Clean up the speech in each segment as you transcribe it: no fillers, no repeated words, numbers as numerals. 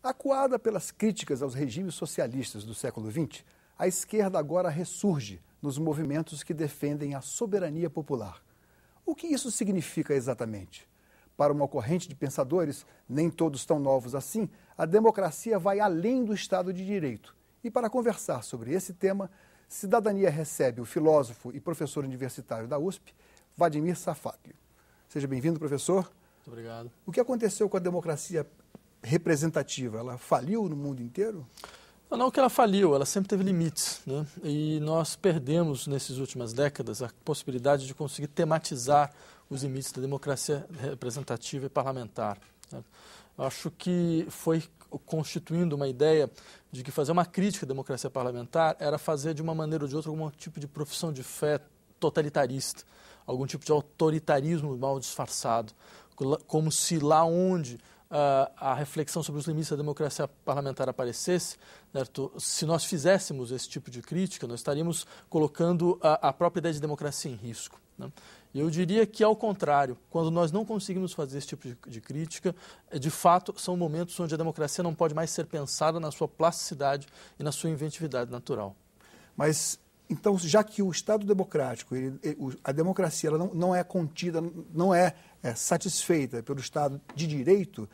Acuada pelas críticas aos regimes socialistas do século XX, a esquerda agora ressurge nos movimentos que defendem a soberania popular. O que isso significa exatamente? Para uma corrente de pensadores, nem todos tão novos assim, a democracia vai além do Estado de Direito. E para conversar sobre esse tema, Cidadania recebe o filósofo e professor universitário da USP, Vladimir Safatli. Seja bem-vindo, professor. Muito obrigado. O que aconteceu com a democracia representativa? Ela faliu no mundo inteiro? Não que ela faliu, ela sempre teve limites, né? E nós perdemos, nessas últimas décadas, a possibilidade de conseguir tematizar os limites da democracia representativa e parlamentar. Eu acho que foi constituindo uma ideia de que fazer uma crítica à democracia parlamentar era fazer de uma maneira ou de outra algum tipo de profissão de fé totalitarista, algum tipo de autoritarismo mal disfarçado, como se lá onde a reflexão sobre os limites da democracia parlamentar aparecesse, certo? Se nós fizéssemos esse tipo de crítica, nós estaríamos colocando a própria ideia de democracia em risco, né? Eu diria que, ao contrário, quando nós não conseguimos fazer esse tipo de crítica, de fato, são momentos onde a democracia não pode mais ser pensada na sua plasticidade e na sua inventividade natural. Mas, então, já que o Estado democrático, a democracia ela não é contida, não é satisfeita pelo Estado de Direito,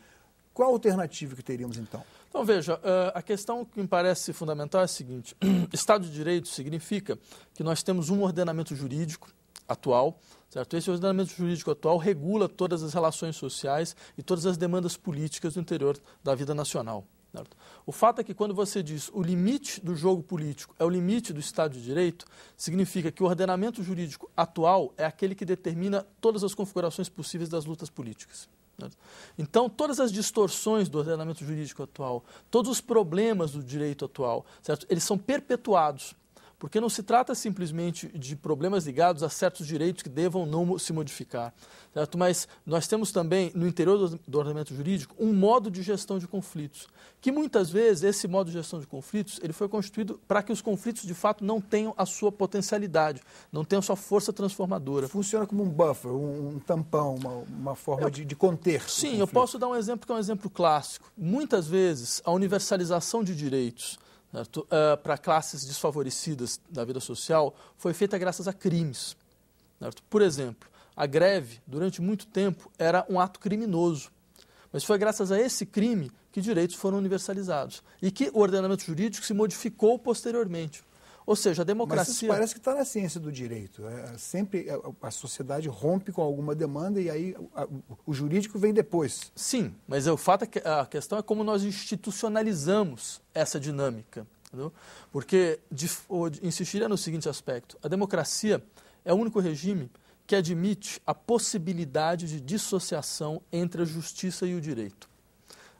qual a alternativa que teríamos, então? Então, veja, a questão que me parece fundamental é a seguinte: Estado de Direito significa que nós temos um ordenamento jurídico atual, certo? Esse ordenamento jurídico atual regula todas as relações sociais e todas as demandas políticas do interior da vida nacional, certo? O fato é que quando você diz o limite do jogo político é o limite do Estado de Direito, significa que o ordenamento jurídico atual é aquele que determina todas as configurações possíveis das lutas políticas. Então, todas as distorções do ordenamento jurídico atual, todos os problemas do direito atual, certo? Eles são perpetuados, porque não se trata simplesmente de problemas ligados a certos direitos que devam não se modificar, certo? Mas nós temos também, no interior do ordenamento jurídico, um modo de gestão de conflitos, que muitas vezes esse modo de gestão de conflitos ele foi constituído para que os conflitos de fato não tenham a sua potencialidade, não tenham a sua força transformadora. Funciona como um buffer, um tampão, uma forma de conter. Sim, eu posso dar um exemplo que é um exemplo clássico. Muitas vezes a universalização de direitos para classes desfavorecidas da vida social foi feita graças a crimes, certo? Por exemplo, a greve, durante muito tempo, era um ato criminoso, mas foi graças a esse crime que direitos foram universalizados e que o ordenamento jurídico se modificou posteriormente. Ou seja, a democracia... Mas isso parece que está na ciência do direito. Sempre a sociedade rompe com alguma demanda e aí o jurídico vem depois. Sim, mas o fato é que a questão é como nós institucionalizamos essa dinâmica, entendeu? Porque insistiria no seguinte aspecto: a democracia é o único regime que admite a possibilidade de dissociação entre a justiça e o direito.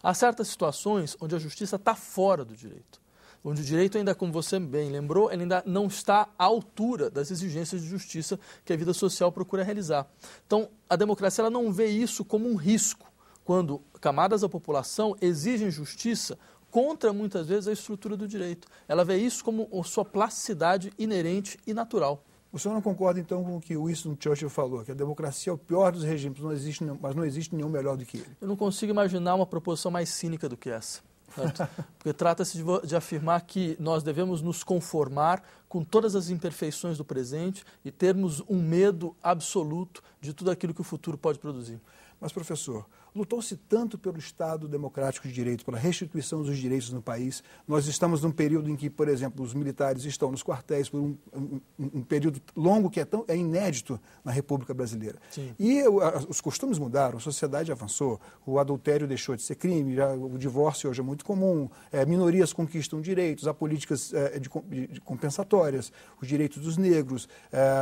Há certas situações onde a justiça está fora do direito, onde o direito ainda, como você bem lembrou, ele ainda não está à altura das exigências de justiça que a vida social procura realizar. Então, a democracia ela não vê isso como um risco, quando camadas da população exigem justiça contra, muitas vezes, a estrutura do direito. Ela vê isso como sua plasticidade inerente e natural. O senhor não concorda, então, com o que Winston Churchill falou, que a democracia é o pior dos regimes, mas não existe nenhum melhor do que ele? Eu não consigo imaginar uma proposição mais cínica do que essa. Certo? Porque trata-se de afirmar que nós devemos nos conformar com todas as imperfeições do presente e termos um medo absoluto de tudo aquilo que o futuro pode produzir. Mas, professor, lutou-se tanto pelo Estado democrático de direito, pela restituição dos direitos no país. Nós estamos num período em que, por exemplo, os militares estão nos quartéis por um período longo que é inédito na República Brasileira. Sim. E os costumes mudaram, a sociedade avançou, o adultério deixou de ser crime, o divórcio hoje é muito comum, minorias conquistam direitos, há políticas de compensatórias, os direitos dos negros,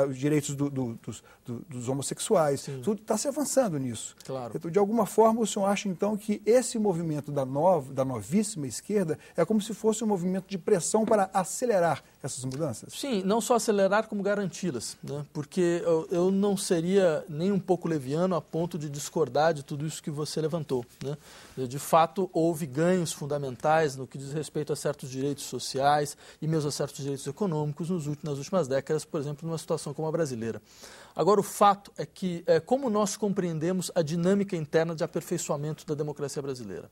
os direitos dos homossexuais, Sim. Tudo está se avançando nisso. Claro. Então, de alguma forma, o senhor acha, então, que esse movimento da novíssima esquerda é como se fosse um movimento de pressão para acelerar essas mudanças? Sim, não só acelerar, como garanti-las, né? Porque eu não seria nem um pouco leviano a ponto de discordar de tudo isso que você levantou, né? De fato, houve ganhos fundamentais no que diz respeito a certos direitos sociais e mesmo a certos direitos econômicos nas últimas décadas, por exemplo, numa situação como a brasileira. Agora, o fato é que, como nós compreendemos a dinâmica interna de aperfeiçoamento da democracia brasileira?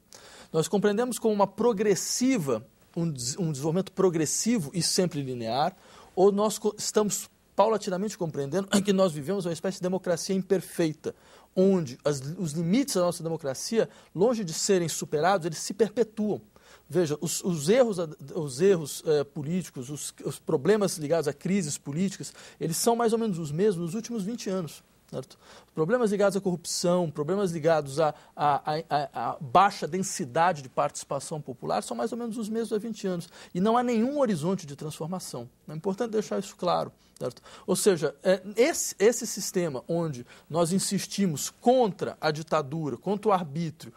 Nós compreendemos como uma progressiva, um desenvolvimento progressivo e sempre linear, ou nós estamos paulatinamente compreendendo que nós vivemos uma espécie de democracia imperfeita, onde os limites da nossa democracia, longe de serem superados, eles se perpetuam. Veja, os erros políticos, os problemas ligados a crises políticas, eles são mais ou menos os mesmos nos últimos 20 anos. Certo? Problemas ligados à corrupção, problemas ligados à baixa densidade de participação popular são mais ou menos os mesmos há 20 anos. E não há nenhum horizonte de transformação. É importante deixar isso claro. Certo? Ou seja, esse sistema onde nós insistimos contra a ditadura, contra o arbítrio,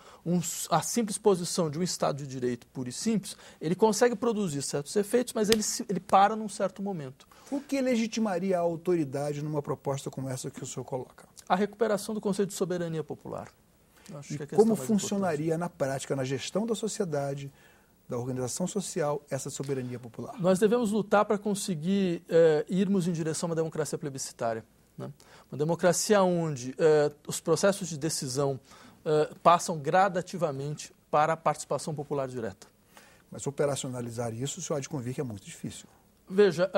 a simples posição de um Estado de Direito puro e simples, ele consegue produzir certos efeitos, mas ele para num certo momento. O que legitimaria a autoridade numa proposta como essa que o senhor coloca? A recuperação do conceito de soberania popular. E como funcionaria na prática, na gestão da sociedade, da organização social, essa soberania popular? Nós devemos lutar para conseguir irmos em direção a uma democracia plebiscitária, né? Uma democracia onde os processos de decisão passam gradativamente para a participação popular direta. Mas operacionalizar isso, o senhor há de convir que é muito difícil. Veja,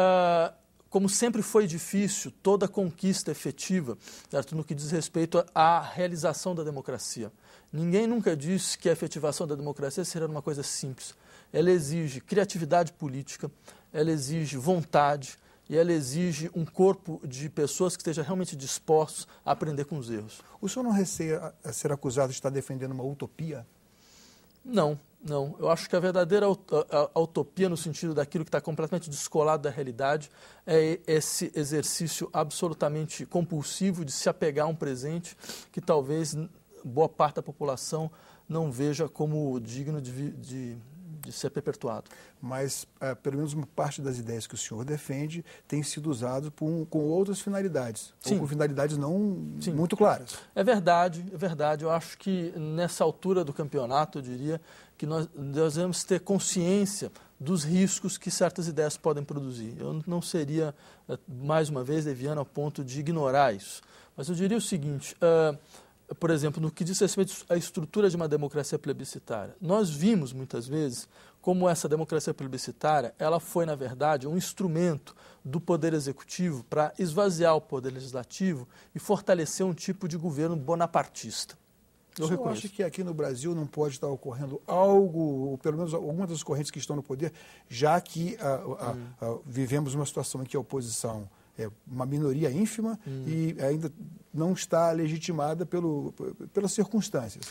como sempre foi difícil toda conquista efetiva, certo, no que diz respeito à realização da democracia. Ninguém nunca disse que a efetivação da democracia seria uma coisa simples. Ela exige criatividade política, ela exige vontade e ela exige um corpo de pessoas que esteja realmente dispostos a aprender com os erros. O senhor não receia ser acusado de estar defendendo uma utopia? Não. Não, eu acho que a verdadeira utopia, no sentido daquilo que está completamente descolado da realidade, é esse exercício absolutamente compulsivo de se apegar a um presente que talvez boa parte da população não veja como digno de ser perpetuado. Mas, pelo menos uma parte das ideias que o senhor defende tem sido usado com outras finalidades, Sim. ou com finalidades não Sim. muito claras. É verdade, é verdade. Eu acho que nessa altura do campeonato, eu diria que nós devemos ter consciência dos riscos que certas ideias podem produzir. Eu não seria, mais uma vez, leviano ao ponto de ignorar isso. Mas eu diria o seguinte, por exemplo, no que diz respeito à estrutura de uma democracia plebiscitária, nós vimos muitas vezes como essa democracia plebiscitária, ela foi, na verdade, um instrumento do poder executivo para esvaziar o poder legislativo e fortalecer um tipo de governo bonapartista. Eu reconheço. Acho que aqui no Brasil não pode estar ocorrendo algo, ou pelo menos algumas das correntes que estão no poder, já que vivemos uma situação em que a oposição é uma minoria ínfima e ainda não está legitimada pelas circunstâncias.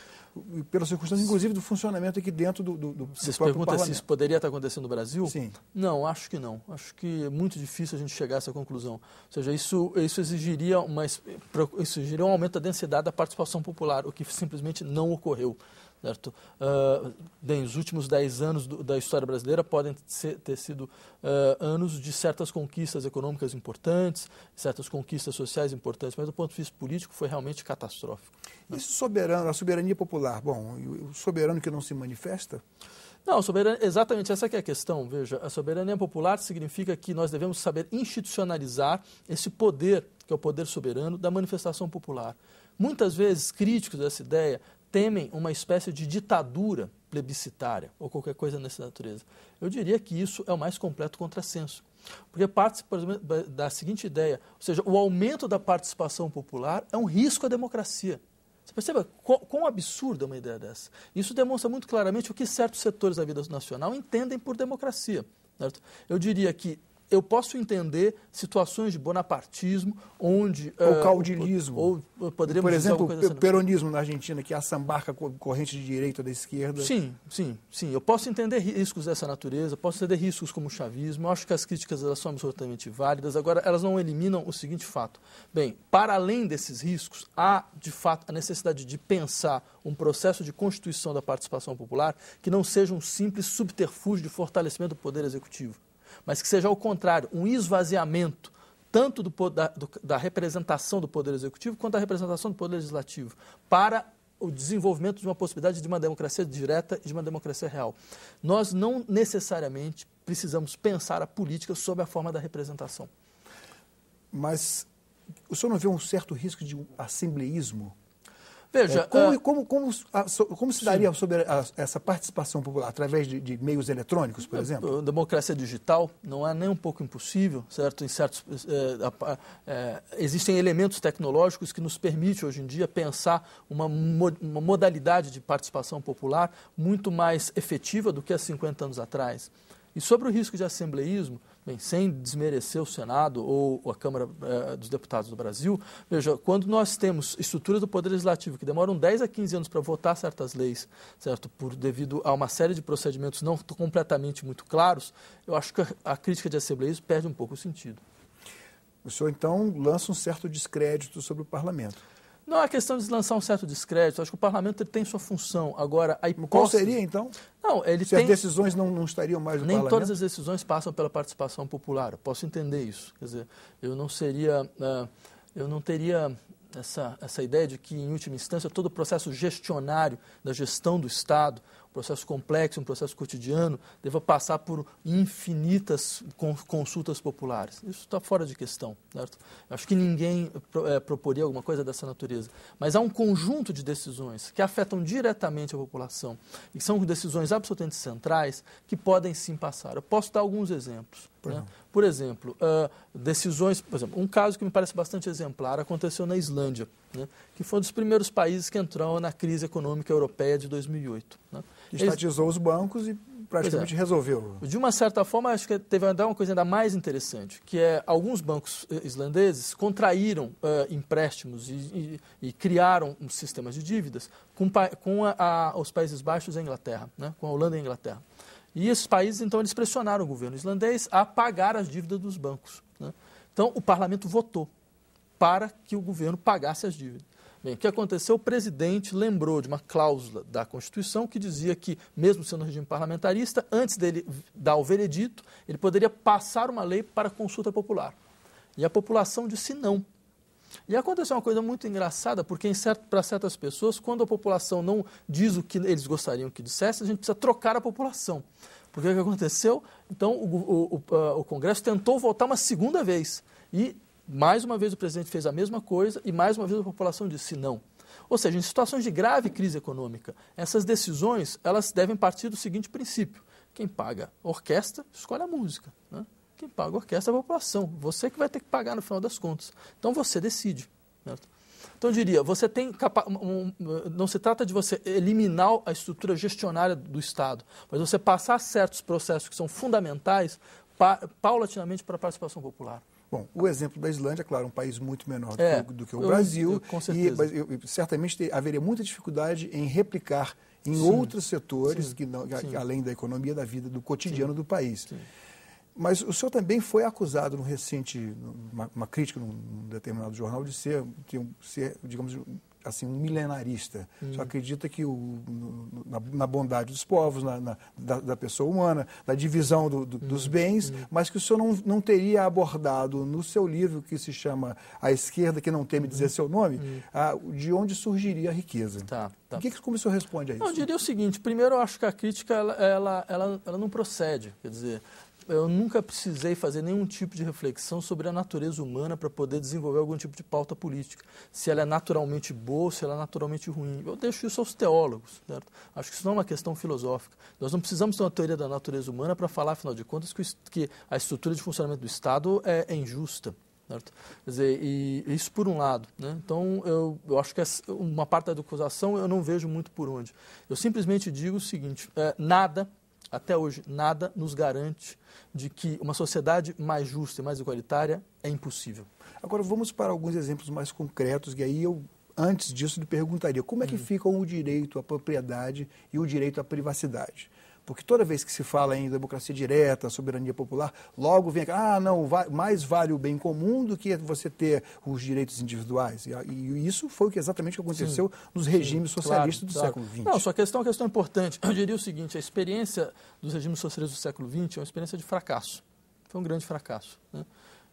Pelas circunstâncias, inclusive, do funcionamento aqui dentro do Você próprio pergunta parlamento. se isso poderia estar acontecendo no Brasil? Sim. Não, acho que não. Acho que é muito difícil a gente chegar a essa conclusão. Ou seja, isso exigiria um aumento da densidade da participação popular, o que simplesmente não ocorreu. Certo? Bem, os últimos 10 anos da história brasileira podem ter sido anos de certas conquistas econômicas importantes, certas conquistas sociais importantes, mas do ponto de vista político foi realmente catastrófico. E a soberania popular, bom, o soberano que não se manifesta? Não, exatamente essa que é a questão. Veja, a soberania popular significa que nós devemos saber institucionalizar esse poder, que é o poder soberano, da manifestação popular. Muitas vezes, críticos dessa ideia temem uma espécie de ditadura plebiscitária ou qualquer coisa nessa natureza. Eu diria que isso é o mais completo contrassenso. Porque parte, por exemplo, da seguinte ideia, ou seja, o aumento da participação popular é um risco à democracia. Você percebe quão absurda é uma ideia dessa? Isso demonstra muito claramente o que certos setores da vida nacional entendem por democracia. Certo? Eu diria que eu posso entender situações de bonapartismo, onde... Ou caudilismo. Ou poderíamos por exemplo, assim, peronismo na Argentina, que é a sambarca corrente de direita ou da esquerda. Sim. Eu posso entender riscos dessa natureza, posso entender riscos como o chavismo. Eu acho que as críticas elas são absolutamente válidas. Agora, elas não eliminam o seguinte fato. Bem, para além desses riscos, há, de fato, a necessidade de pensar um processo de constituição da participação popular que não seja um simples subterfúgio de fortalecimento do poder executivo. mas que seja ao contrário, um esvaziamento tanto da representação do Poder Executivo quanto da representação do Poder Legislativo, para o desenvolvimento de uma possibilidade de uma democracia direta e de uma democracia real. Nós não necessariamente precisamos pensar a política sob a forma da representação. Mas o senhor não vê um certo risco de um assembleísmo? Veja, como se daria sobre essa participação popular? Através de meios eletrônicos, por exemplo? A democracia digital não é nem um pouco impossível, certo? Existem elementos tecnológicos que nos permitem, hoje em dia, pensar uma modalidade de participação popular muito mais efetiva do que há 50 anos atrás. E sobre o risco de assembleísmo, bem, sem desmerecer o Senado ou a Câmara dos Deputados do Brasil, veja, quando nós temos estruturas do Poder Legislativo que demoram 10 a 15 anos para votar certas leis, certo, devido a uma série de procedimentos não completamente muito claros, eu acho que a crítica de assembleísmo perde um pouco o sentido. O senhor, então, lança um certo descrédito sobre o parlamento. Não é questão de lançar um certo descrédito. Acho que o parlamento tem sua função. Agora, a hipótese... Qual seria, então? Não, ele Se as decisões não estariam mais no nem parlamento? todas as decisões passam pela participação popular. Eu posso entender isso. Quer dizer, eu não teria essa ideia de que, em última instância, todo o processo gestionário da gestão do Estado, um processo complexo, um processo cotidiano, deva passar por infinitas consultas populares. Isso está fora de questão, certo? Eu acho que ninguém proporia alguma coisa dessa natureza. Mas há um conjunto de decisões que afetam diretamente a população e que são decisões absolutamente centrais que podem sim passar. Eu posso dar alguns exemplos. Né? Por exemplo, um caso que me parece bastante exemplar aconteceu na Islândia, né? Que foi um dos primeiros países que entrou na crise econômica europeia de 2008. Né? Estatizou os bancos e praticamente resolveu. De uma certa forma, acho que teve uma coisa ainda mais interessante, que é alguns bancos islandeses contraíram empréstimos e criaram sistemas de dívidas com os Países Baixos e a Inglaterra, né? Com a Holanda e a Inglaterra. E esses países, então, eles pressionaram o governo islandês a pagar as dívidas dos bancos. Né? Então, o parlamento votou para que o governo pagasse as dívidas. Bem, o que aconteceu? O presidente lembrou de uma cláusula da Constituição que dizia que, mesmo sendo um regime parlamentarista, antes dele dar o veredito, ele poderia passar uma lei para consulta popular. E a população disse não. E aconteceu uma coisa muito engraçada, porque para certas pessoas, quando a população não diz o que eles gostariam que dissesse, a gente precisa trocar a população. Porque o que aconteceu? Então, o Congresso tentou votar uma segunda vez. E, mais uma vez, o presidente fez a mesma coisa e, mais uma vez, a população disse não. Ou seja, em situações de grave crise econômica, essas decisões elas devem partir do seguinte princípio. Quem paga a orquestra, escolhe a música, né? Quem paga a orquestra é a população. Você que vai ter que pagar no final das contas. Então você decide. Certo? Então eu diria, não se trata de você eliminar a estrutura gestionária do Estado, mas você passar certos processos que são fundamentais paulatinamente para a participação popular. Bom, o exemplo da Islândia, claro, um país muito menor do que o Brasil, com certeza. E certamente haveria muita dificuldade em replicar em outros setores, que além da economia, da vida, do cotidiano do país. Sim. Mas o senhor também foi acusado no recente, uma crítica num determinado jornal, de ser, digamos assim, um milenarista. O senhor acredita que na bondade dos povos, da pessoa humana, na divisão dos bens, mas que o senhor não teria abordado no seu livro, que se chama A Esquerda, que não teme dizer seu nome, de onde surgiria a riqueza. Como o senhor responde a isso? Eu diria o seguinte, primeiro eu acho que a crítica ela não procede, quer dizer... Eu nunca precisei fazer nenhum tipo de reflexão sobre a natureza humana para poder desenvolver algum tipo de pauta política. Se ela é naturalmente boa ou se ela é naturalmente ruim. Eu deixo isso aos teólogos, certo? Acho que isso não é uma questão filosófica. Nós não precisamos ter uma teoria da natureza humana para falar, afinal de contas, que a estrutura de funcionamento do Estado é injusta. Certo? Quer dizer, e isso por um lado. Né? Então, eu acho que uma parte da acusação eu não vejo muito por onde. Eu simplesmente digo o seguinte, até hoje, nada nos garante de que uma sociedade mais justa e mais igualitária é impossível. Agora, vamos para alguns exemplos mais concretos, e aí eu, antes disso, lhe perguntaria, como é que ficam o direito à propriedade e o direito à privacidade? Porque toda vez que se fala em democracia direta, soberania popular, logo vem mais vale o bem comum do que você ter os direitos individuais. E isso foi exatamente o que aconteceu nos regimes socialistas do século XX. Não, sua questão é uma questão importante. Eu diria o seguinte, a experiência dos regimes socialistas do século XX é uma experiência de fracasso. Foi um grande fracasso, né?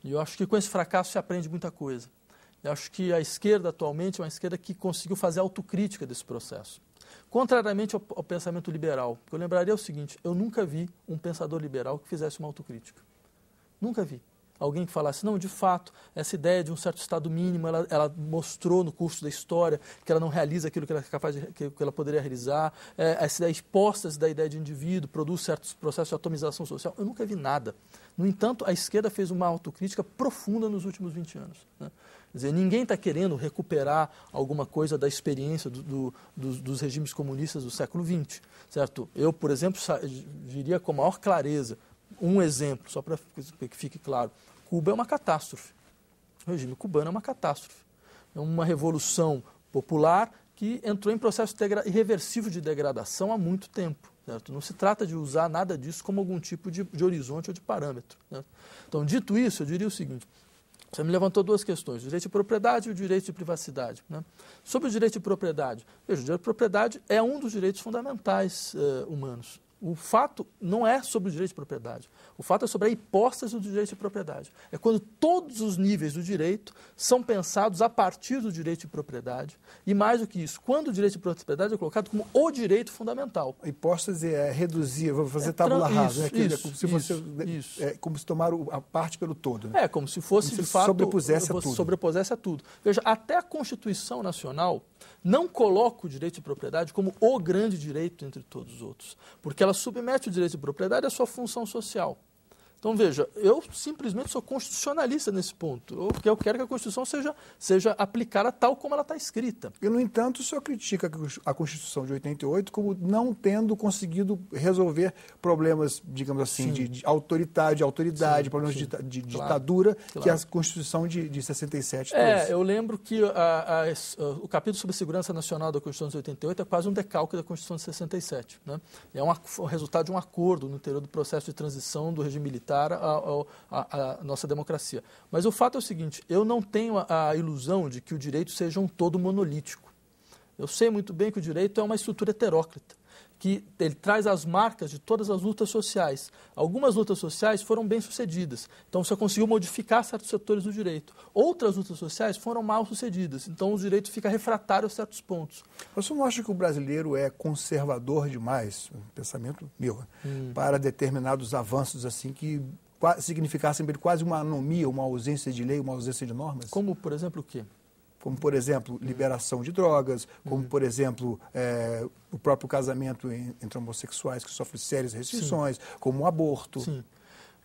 E eu acho que com esse fracasso se aprende muita coisa. Eu acho que a esquerda atualmente é uma esquerda que conseguiu fazer autocrítica desse processo. Contrariamente ao pensamento liberal, eu lembraria o seguinte, eu nunca vi um pensador liberal que fizesse uma autocrítica. Nunca vi. Alguém que falasse, não, de fato, essa ideia de um certo estado mínimo, ela mostrou no curso da história que ela não realiza aquilo que ela é capaz que ela poderia realizar, essa ideia exposta da ideia de indivíduo, produz certos processos de atomização social. Eu nunca vi nada. No entanto, a esquerda fez uma autocrítica profunda nos últimos 20 anos, né? Quer dizer, ninguém está querendo recuperar alguma coisa da experiência dos regimes comunistas do século XX, certo? Eu, por exemplo, diria com a maior clareza, um exemplo, só para que fique claro, Cuba é uma catástrofe. O regime cubano é uma catástrofe. É uma revolução popular que entrou em processo irreversível de degradação há muito tempo. Certo? Não se trata de usar nada disso como algum tipo de horizonte ou de parâmetro. Certo? Então, dito isso, eu diria o seguinte, você me levantou duas questões, o direito de propriedade e o direito de privacidade, né? Sobre o direito de propriedade, veja, o direito de propriedade é um dos direitos fundamentais humanos. O fato não é sobre o direito de propriedade. O fato é sobre a hipótese do direito de propriedade. É quando todos os níveis do direito são pensados a partir do direito de propriedade. E mais do que isso, quando o direito de propriedade é colocado como o direito fundamental. A hipótese é reduzir, vou fazer tábula rasa. É como se tomar a parte pelo todo. Né? É como se fosse, de fato, sobrepusesse a tudo. Veja, até a Constituição Nacional não coloca o direito de propriedade como o grande direito entre todos os outros, porque ela submete o direito de propriedade à sua função social. Então, veja, eu simplesmente sou constitucionalista nesse ponto, porque eu quero que a Constituição seja aplicada tal como ela está escrita. E, no entanto, o senhor critica a Constituição de 88 como não tendo conseguido resolver problemas, digamos assim, de autoridade, sim, problemas de ditadura, claro. Que a Constituição de 67 trouxe. Eu lembro que o capítulo sobre a segurança nacional da Constituição de 88 é quase um decalque da Constituição de 67. Né? É o resultado de um acordo no interior do processo de transição do regime militar a nossa democracia. Mas o fato é o seguinte, eu não tenho a ilusão de que o direito seja um todo monolítico. Eu sei muito bem que o direito é uma estrutura heteróclita, que ele traz as marcas de todas as lutas sociais. Algumas lutas sociais foram bem-sucedidas, então você conseguiu modificar certos setores do direito. Outras lutas sociais foram mal-sucedidas, então o direito fica refratário a certos pontos. Você não acha que o brasileiro é conservador demais, um pensamento meu, para determinados avanços assim que significassem quase uma anomia, uma ausência de lei, uma ausência de normas? Como, por exemplo, o quê? Como, por exemplo, liberação de drogas, como, por exemplo, o próprio casamento entre homossexuais que sofre sérias restrições, sim, como o aborto. Sim.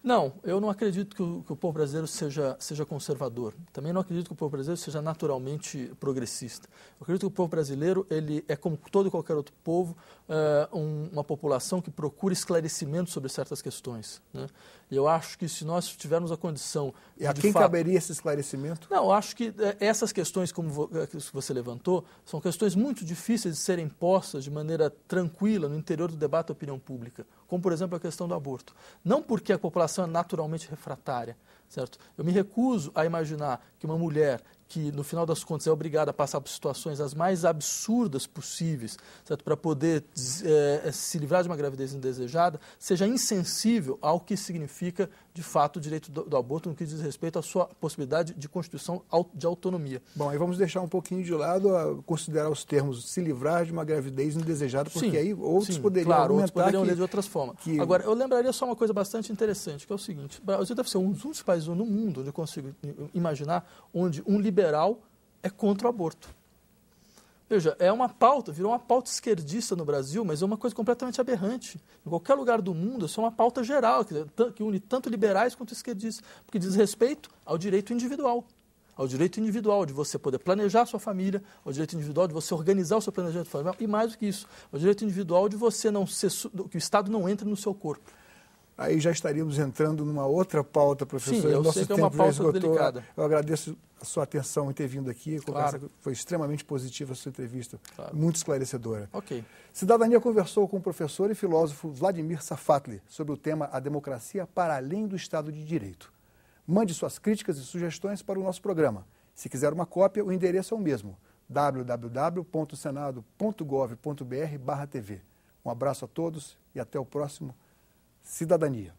Não, eu não acredito que o povo brasileiro seja conservador. Também não acredito que o povo brasileiro seja naturalmente progressista. Eu acredito que o povo brasileiro ele é, como todo e qualquer outro povo, uma população que procura esclarecimento sobre certas questões. Né? E eu acho que se nós tivermos a condição... E a quem caberia esse esclarecimento? Não, eu acho que essas questões, como você levantou, são questões muito difíceis de serem postas de maneira tranquila no interior do debate da opinião pública, como, por exemplo, a questão do aborto. Não porque a população é naturalmente refratária, certo? Eu me recuso a imaginar que uma mulher que, no final das contas, é obrigada a passar por situações as mais absurdas possíveis, certo? Para poder se livrar de uma gravidez indesejada, seja insensível ao que significa, de fato, o direito do aborto no que diz respeito à sua possibilidade de constituição de autonomia. Bom, aí vamos deixar um pouquinho de lado a considerar os termos se livrar de uma gravidez indesejada, porque sim, aí outros poderiam argumentar outros poderiam ler de outras formas. Agora, eu lembraria só uma coisa bastante interessante, que é o seguinte, o Brasil deve ser um dos países no mundo onde eu consigo imaginar onde um liberal é contra o aborto. Veja, virou uma pauta esquerdista no Brasil, mas é uma coisa completamente aberrante. Em qualquer lugar do mundo, isso é uma pauta geral, que une tanto liberais quanto esquerdistas, porque diz respeito ao direito individual. Ao direito individual de você poder planejar a sua família, ao direito individual de você organizar o seu planejamento familiar, e mais do que isso, ao direito individual de você que o Estado não entre no seu corpo. Aí já estaríamos entrando numa outra pauta, professor. Sim, eu sei que é uma pauta delicada. Eu agradeço a sua atenção em ter vindo aqui. A conversa foi extremamente positiva, a sua entrevista, muito esclarecedora. Ok. Cidadania conversou com o professor e filósofo Vladimir Safatli sobre o tema A Democracia para Além do Estado de Direito. Mande suas críticas e sugestões para o nosso programa. Se quiser uma cópia, o endereço é o mesmo, www.senado.gov.br/tv. Um abraço a todos e até o próximo Cidadania.